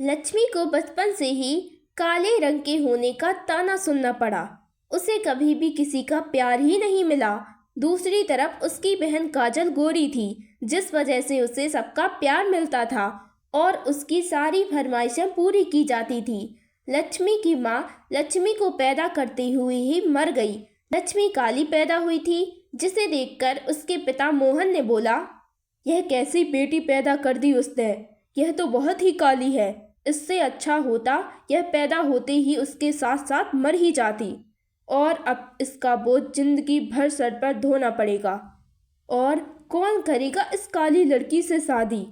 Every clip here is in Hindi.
लक्ष्मी को बचपन से ही काले रंग के होने का ताना सुनना पड़ा। उसे कभी भी किसी का प्यार ही नहीं मिला। दूसरी तरफ उसकी बहन काजल गोरी थी, जिस वजह से उसे सबका प्यार मिलता था और उसकी सारी फरमाइशें पूरी की जाती थी। लक्ष्मी की माँ लक्ष्मी को पैदा करते हुए ही मर गई। लक्ष्मी काली पैदा हुई थी, जिसे देखकर उसके पिता मोहन ने बोला, यह कैसी बेटी पैदा कर दी उसने, यह तो बहुत ही काली है। इससे अच्छा होता यह पैदा होते ही उसके साथ साथ मर ही जाती, और अब इसका बोझ जिंदगी भर सर पर ढोना पड़ेगा। और कौन करेगा इस काली लड़की से शादी।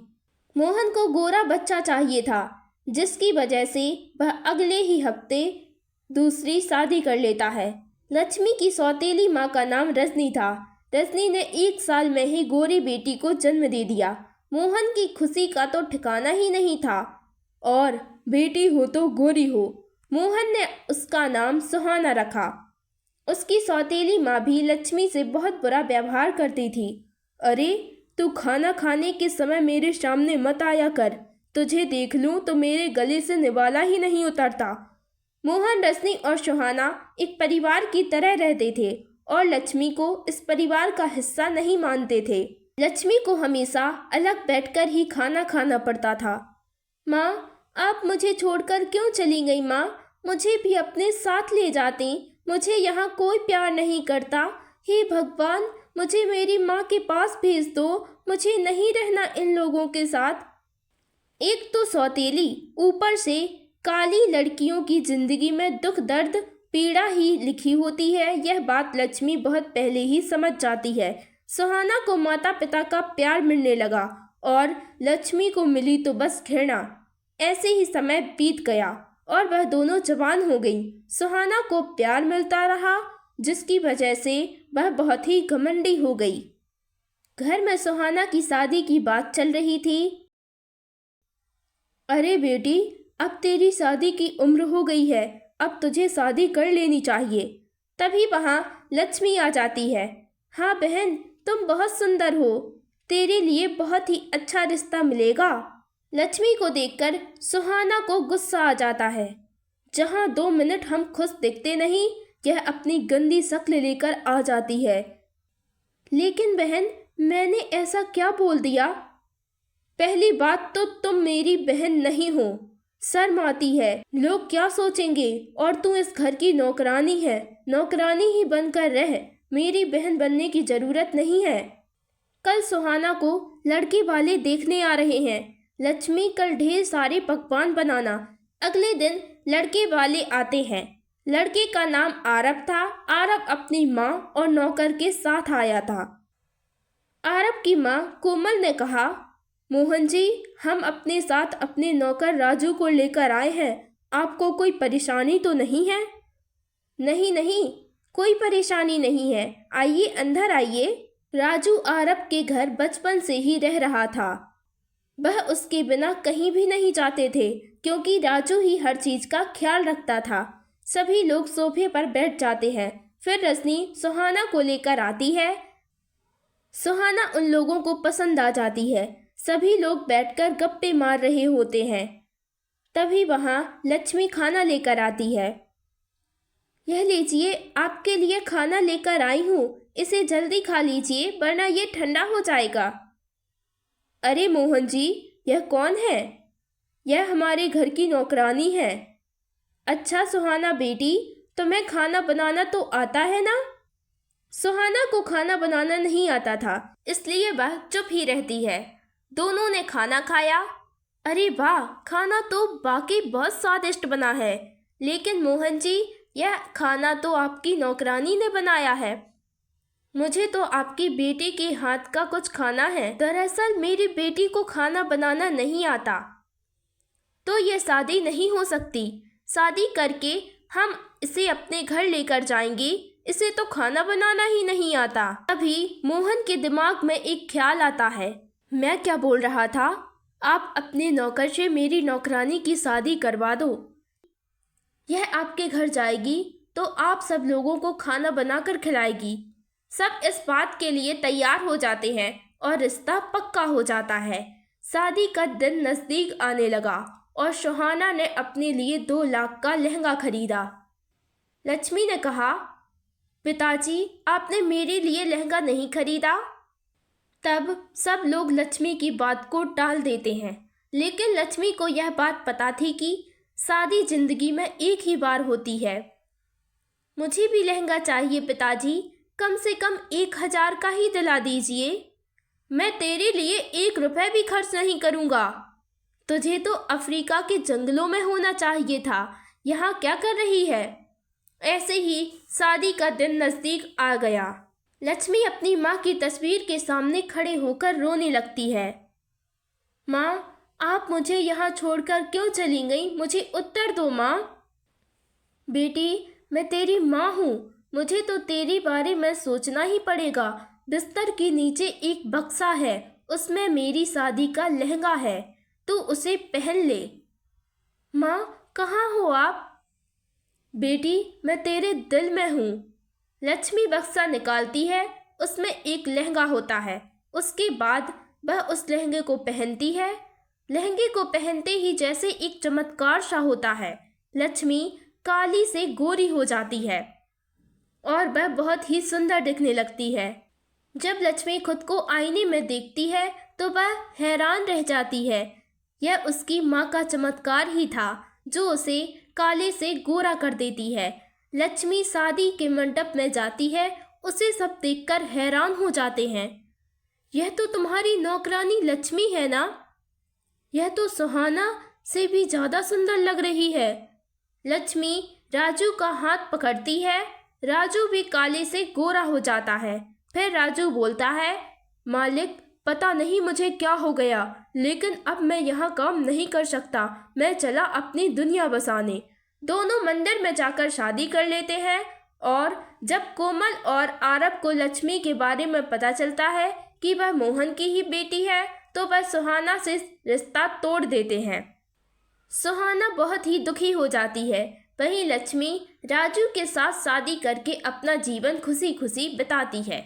मोहन को गोरा बच्चा चाहिए था, जिसकी वजह से वह अगले ही हफ्ते दूसरी शादी कर लेता है। लक्ष्मी की सौतेली माँ का नाम रजनी था। रजनी ने 1 साल में ही गोरी बेटी को जन्म दे दिया। मोहन की खुशी का तो ठिकाना ही नहीं था। और बेटी हो तो गोरी हो। मोहन ने उसका नाम सुहाना रखा। उसकी सौतेली माँ भी लक्ष्मी से बहुत बुरा व्यवहार करती थी। अरे, तू खाना खाने के समय मेरे सामने मत आया कर, तुझे देख लूं तो मेरे गले से निवाला ही नहीं उतरता। मोहन, रजनी और सुहाना एक परिवार की तरह रहते थे और लक्ष्मी को इस परिवार का हिस्सा नहीं मानते थे। लक्ष्मी को हमेशा अलग बैठकर ही खाना खाना पड़ता था। माँ, आप मुझे छोड़कर क्यों चली गई माँ? मुझे भी अपने साथ ले जाती। मुझे यहाँ कोई प्यार नहीं करता। हे भगवान, मुझे मेरी माँ के पास भेज दो। मुझे नहीं रहना इन लोगों के साथ। एक तो सौतेली, ऊपर से काली लड़कियों की जिंदगी में दुख दर्द पीड़ा ही लिखी होती है। यह बात लक्ष्मी बहुत पहले ही समझ जाती है। सुहाना को माता पिता का प्यार मिलने लगा और लक्ष्मी को मिली तो बस घृणा। ऐसे ही समय बीत गया और वह दोनों जवान हो गई। सुहाना को प्यार मिलता रहा, जिसकी वजह से वह बहुत ही घमंडी हो गई। घर में सुहाना की शादी की बात चल रही थी। अरे बेटी, अब तेरी शादी की उम्र हो गई है, अब तुझे शादी कर लेनी चाहिए। तभी वहाँ लक्ष्मी आ जाती है। हाँ बहन, तुम बहुत सुंदर हो, तेरे लिए बहुत ही अच्छा रिश्ता मिलेगा। लक्ष्मी को देखकर सुहाना को गुस्सा आ जाता है। जहाँ 2 मिनट हम खुश दिखते नहीं, यह अपनी गंदी शक्ल लेकर आ जाती है। लेकिन बहन, मैंने ऐसा क्या बोल दिया? पहली बात तो तुम मेरी बहन नहीं हो, शर्म आती है। लोग क्या सोचेंगे? और तू इस घर की नौकरानी है, नौकरानी ही बनकर रह, मेरी बहन बनने की जरूरत नहीं है। कल सुहाना को लड़के वाले देखने आ रहे हैं। लक्ष्मी, कल ढेर सारे पकवान बनाना। अगले दिन लड़के वाले आते हैं। लड़के का नाम आरब था। आरब अपनी माँ और नौकर के साथ आया था। आरब की माँ कोमल ने कहा, मोहन जी, हम अपने साथ अपने नौकर राजू को लेकर आए हैं। आपको कोई परेशानी तो नहीं है? नहीं नहीं, कोई परेशानी नहीं है, आइए अंदर आइए। राजू आरब के घर बचपन से ही रह रहा था। वह उसके बिना कहीं भी नहीं जाते थे, क्योंकि राजू ही हर चीज का ख्याल रखता था। सभी लोग सोफे पर बैठ जाते हैं। फिर रजनी सुहाना को लेकर आती है। सुहाना उन लोगों को पसंद आ जाती है। सभी लोग बैठकर गप्पे मार रहे होते हैं। तभी वहां लक्ष्मी खाना लेकर आती है। यह लीजिए, आपके लिए खाना लेकर आई हूँ, इसे जल्दी खा लीजिए वरना ये ठंडा हो जाएगा। अरे मोहन जी, यह कौन है? यह हमारे घर की नौकरानी है। अच्छा सुहाना बेटी, तुम्हें खाना बनाना तो आता है ना? सुहाना को खाना बनाना नहीं आता था, इसलिए वह चुप ही रहती है। दोनों ने खाना खाया। अरे वाह, खाना तो वाकई बहुत स्वादिष्ट बना है। लेकिन मोहन जी, यह खाना तो आपकी नौकरानी ने बनाया है। मुझे तो आपकी बेटी के हाथ का कुछ खाना है। दरअसल मेरी बेटी को खाना बनाना नहीं आता, तो यह शादी नहीं हो सकती। शादी करके हम इसे अपने घर लेकर जाएंगे, इसे तो खाना बनाना ही नहीं आता। अभी मोहन के दिमाग में एक ख्याल आता है। मैं क्या बोल रहा था? आप अपने नौकर से मेरी नौकरानी की शादी करवा दो। यह आपके घर जाएगी तो आप सब लोगों को खाना बनाकर खिलाएगी। सब इस बात के लिए तैयार हो जाते हैं और रिश्ता पक्का हो जाता है। शादी का दिन नजदीक आने लगा और सुहाना ने अपने लिए 2 लाख का लहंगा खरीदा। लक्ष्मी ने कहा, पिताजी आपने मेरे लिए लहंगा नहीं खरीदा। तब सब लोग लक्ष्मी की बात को टाल देते हैं, लेकिन लक्ष्मी को यह बात पता थी कि शादी जिंदगी में एक ही बार होती है। मुझे भी लहंगा चाहिए पिताजी, कम से कम 1000 का ही दिला दीजिए। मैं तेरे लिए 1 रुपए भी खर्च नहीं करूँगा। तुझे तो अफ्रीका के जंगलों में होना चाहिए था, यहाँ क्या कर रही है? ऐसे ही शादी का दिन नज़दीक आ गया। लक्ष्मी अपनी माँ की तस्वीर के सामने खड़े होकर रोने लगती है। माँ, आप मुझे यहाँ छोड़कर क्यों चली गई? मुझे उत्तर दो माँ। बेटी, मैं तेरी माँ हूँ, मुझे तो तेरे बारे में सोचना ही पड़ेगा। बिस्तर के नीचे एक बक्सा है, उसमें मेरी शादी का लहंगा है, तू उसे पहन ले। माँ, कहाँ हो आप? बेटी, मैं तेरे दिल में हूँ। लक्ष्मी बक्सा निकालती है, उसमें एक लहंगा होता है। उसके बाद वह उस लहंगे को पहनती है। लहंगे को पहनते ही जैसे एक चमत्कार सा होता है, लक्ष्मी काली से गोरी हो जाती है और वह बहुत ही सुंदर दिखने लगती है। जब लक्ष्मी खुद को आईने में देखती है तो वह हैरान रह जाती है। यह उसकी माँ का चमत्कार ही था जो उसे काले से गोरा कर देती है। लक्ष्मी शादी के मंडप में जाती है, उसे सब देखकर हैरान हो जाते हैं। यह तो तुम्हारी नौकरानी लक्ष्मी है ना? यह तो सुहाना से भी ज़्यादा सुंदर लग रही है। लक्ष्मी राजू का हाथ पकड़ती है, राजू भी काले से गोरा हो जाता है। फिर राजू बोलता है, मालिक, पता नहीं मुझे क्या हो गया, लेकिन अब मैं यहाँ काम नहीं कर सकता, मैं चला अपनी दुनिया बसाने। दोनों मंदिर में जाकर शादी कर लेते हैं और जब कोमल और आरब को लक्ष्मी के बारे में पता चलता है कि वह मोहन की ही बेटी है तो वह सुहाना से रिश्ता तोड़ देते हैं। सुहाना बहुत ही दुखी हो जाती है। वहीं लक्ष्मी राजू के साथ शादी करके अपना जीवन खुशी खुशी बिताती है।